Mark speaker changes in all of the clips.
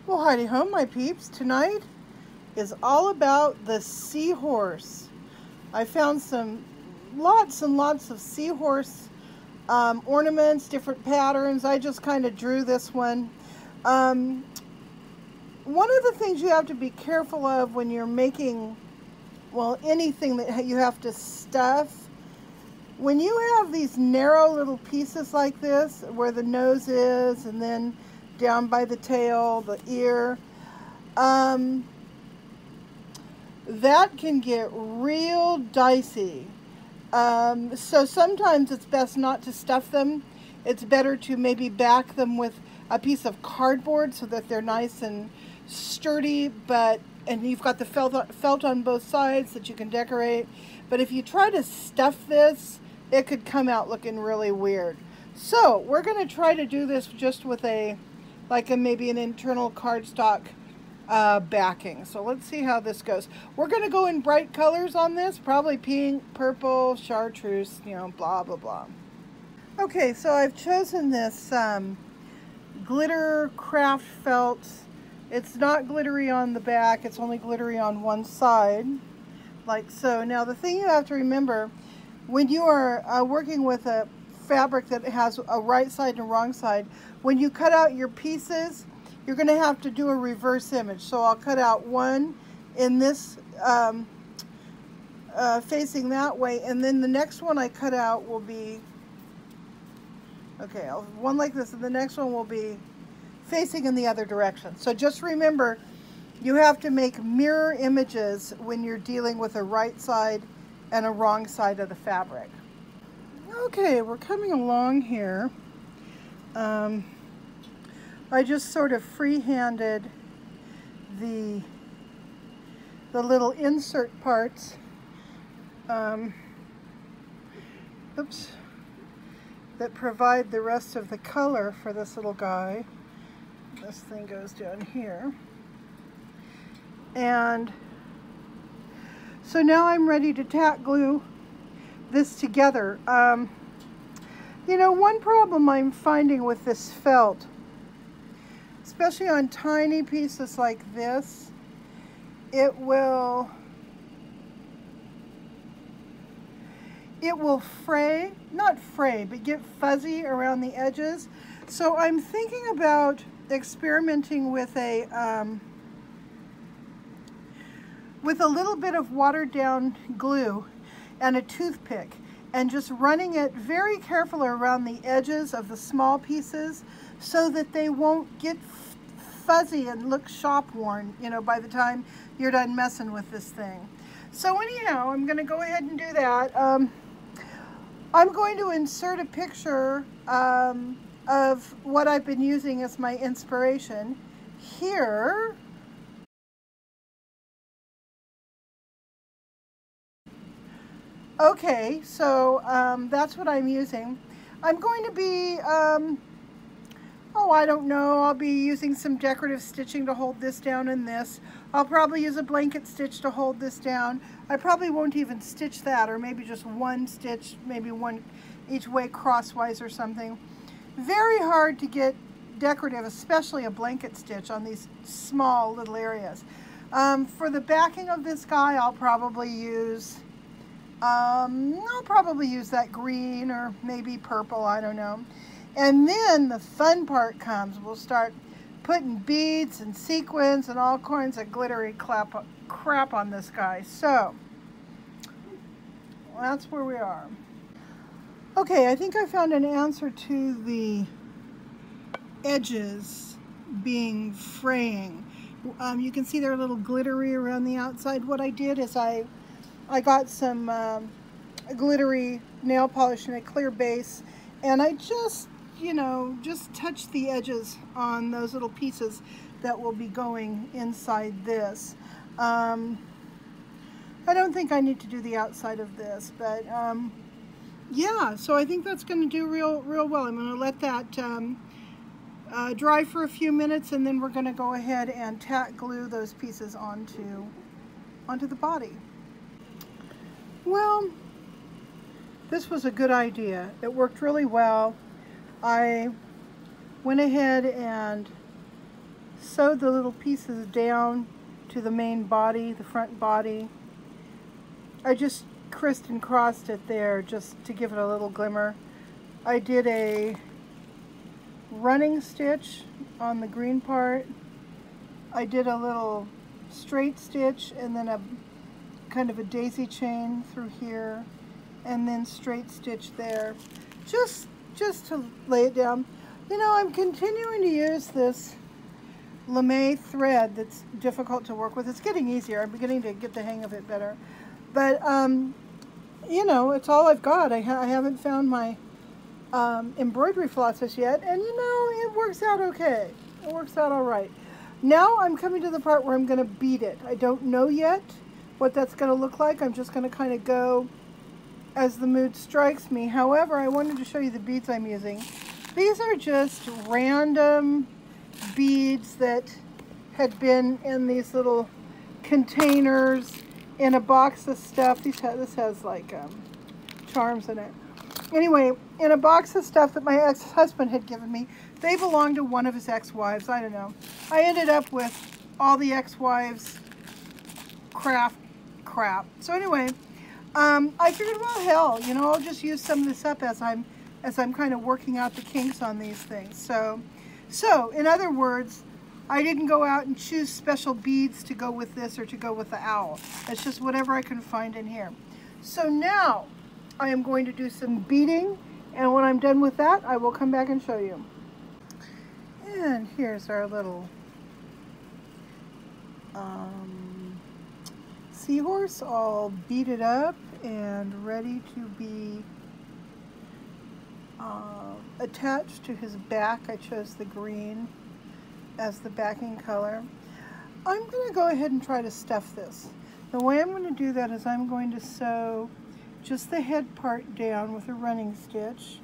Speaker 1: Well, howdy ho, my peeps. Tonight is all about the seahorse. I found lots and lots of seahorse ornaments, different patterns. I just kind of drew this one. One of the things you have to be careful of when you're making, well, anything that you have to stuff, when you have these narrow little pieces like this, where the nose is, and then down by the tail, the ear, that can get real dicey. So sometimes it's best not to stuff them. It's better to maybe back them with a piece of cardboard so that they're nice and sturdy, and you've got the felt on both sides that you can decorate. But if you try to stuff this, it could come out looking really weird. So we're going to try to do this just with maybe an internal cardstock backing. So let's see how this goes. We're going to go in bright colors on this, probably pink, purple, chartreuse, blah, blah, blah. Okay, so I've chosen this glitter craft felt. It's not glittery on the back, it's only glittery on one side, like so. Now the thing you have to remember, when you are working with a fabric that has a right side and a wrong side, when you cut out your pieces, you're going to have to do a reverse image. So I'll cut out one in this facing that way, and then the next one I cut out will be, okay, one like this, and the next one will be facing in the other direction. So just remember, you have to make mirror images when you're dealing with a right side and a wrong side of the fabric. Okay, we're coming along here. I just sort of free-handed the little insert parts. That provide the rest of the color for this little guy. This thing goes down here. And so now I'm ready to tack glue this together. One problem I'm finding with this felt, especially on tiny pieces like this, it will fray, not fray, but get fuzzy around the edges. So I'm thinking about experimenting with a little bit of watered down glue and a toothpick, and just running it very carefully around the edges of the small pieces so that they won't get fuzzy and look shop worn, by the time you're done messing with this thing. So anyhow, I'm going to go ahead and do that. I'm going to insert a picture of what I've been using as my inspiration here. Okay, so that's what I'm using. I'm going to be, I don't know, I'll be using some decorative stitching to hold this down and this. I'll probably use a blanket stitch to hold this down. I probably won't even stitch that, or maybe just one stitch, maybe one each way crosswise or something. Very hard to get decorative, especially a blanket stitch on these small little areas. For the backing of this guy, I'll probably use that green or maybe purple, I don't know. And then the fun part comes. We'll start putting beads and sequins and all kinds of glittery crap on this guy. So that's where we are. Okay, I think I found an answer to the edges being fraying. You can see they're a little glittery around the outside. What I did is I got some glittery nail polish in a clear base, and I just touch the edges on those little pieces that will be going inside this. I don't think I need to do the outside of this, but yeah, so I think that's going to do real well. I'm going to let that dry for a few minutes, and then we're going to go ahead and tack glue those pieces onto the body. Well, this was a good idea. It worked really well. I went ahead and sewed the little pieces down to the main body, the front body. I just crissed and crossed it there just to give it a little glimmer. I did a running stitch on the green part. I did a little straight stitch and then a kind of a daisy chain through here, and then straight stitch there, just to lay it down. You know, I'm continuing to use this lame thread that's difficult to work with. It's getting easier. I'm beginning to get the hang of it better. But, you know, it's all I've got. I haven't found my embroidery flosses yet, and you know, it works out okay. It works out all right. Now I'm coming to the part where I'm going to bead it. I don't know yet what that's going to look like. I'm just going to kind of go as the mood strikes me. However, I wanted to show you the beads I'm using. These are just random beads that had been in these little containers in a box of stuff. This has like charms in it. Anyway, in a box of stuff that my ex-husband had given me. They belonged to one of his ex-wives. I don't know. I ended up with all the ex-wives' crap. So anyway, I figured, well, hell, you know, I'll just use some of this up as I'm kind of working out the kinks on these things. So in other words, I didn't go out and choose special beads to go with this or to go with the owl. It's just whatever I can find in here. So now I am going to do some beading, and when I'm done with that, I will come back and show you. And here's our little seahorse all beaded up and ready to be attached to his back. I chose the green as the backing color. I'm going to go ahead and try to stuff this. The way I'm going to do that is I'm going to sew just the head part down with a running stitch,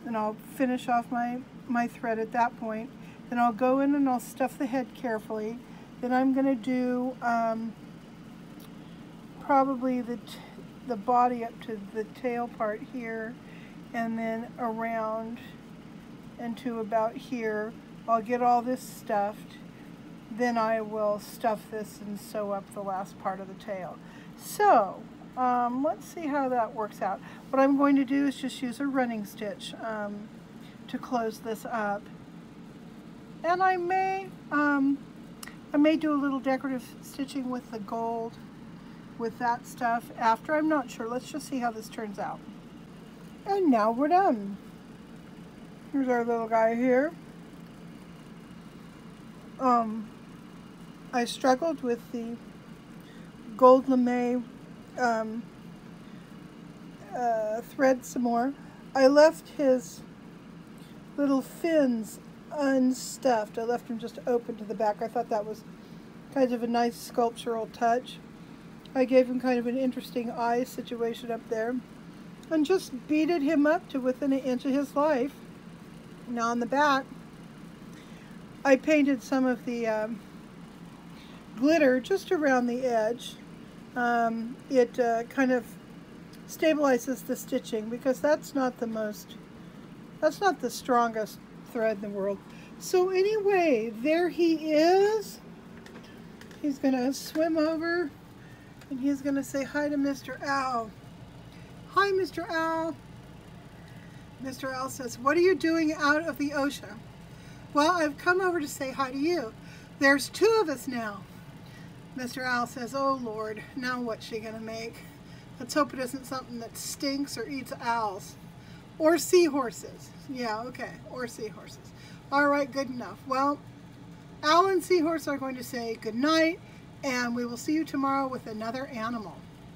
Speaker 1: and I'll finish off my thread at that point. Then I'll go in and I'll stuff the head carefully. Then I'm going to do probably the body up to the tail part here, and then around and to about here. I'll get all this stuffed. Then I will stuff this and sew up the last part of the tail. So let's see how that works out. What I'm going to do is just use a running stitch to close this up. And I may do a little decorative stitching with the gold, with that stuff after. I'm not sure. Let's just see how this turns out. And now we're done. Here's our little guy here. I struggled with the gold lame thread some more. I left his little fins unstuffed. I left them just open to the back. I thought that was kind of a nice sculptural touch. I gave him kind of an interesting eye situation up there and just beaded him up to within an inch of his life. Now on the back, I painted some of the glitter just around the edge. It kind of stabilizes the stitching because that's not the strongest thread in the world. So anyway, there he is. He's gonna swim over and he's gonna say hi to Mr. Owl. Hi, Mr. Owl. Mr. Owl says, what are you doing out of the ocean? Well, I've come over to say hi to you. There's two of us now. Mr. Owl says, oh Lord, now what's she gonna make? Let's hope it isn't something that stinks or eats owls. Or seahorses. Yeah, okay, or seahorses. All right, good enough. Well, Owl and Seahorse are going to say good night, and we will see you tomorrow with another animal.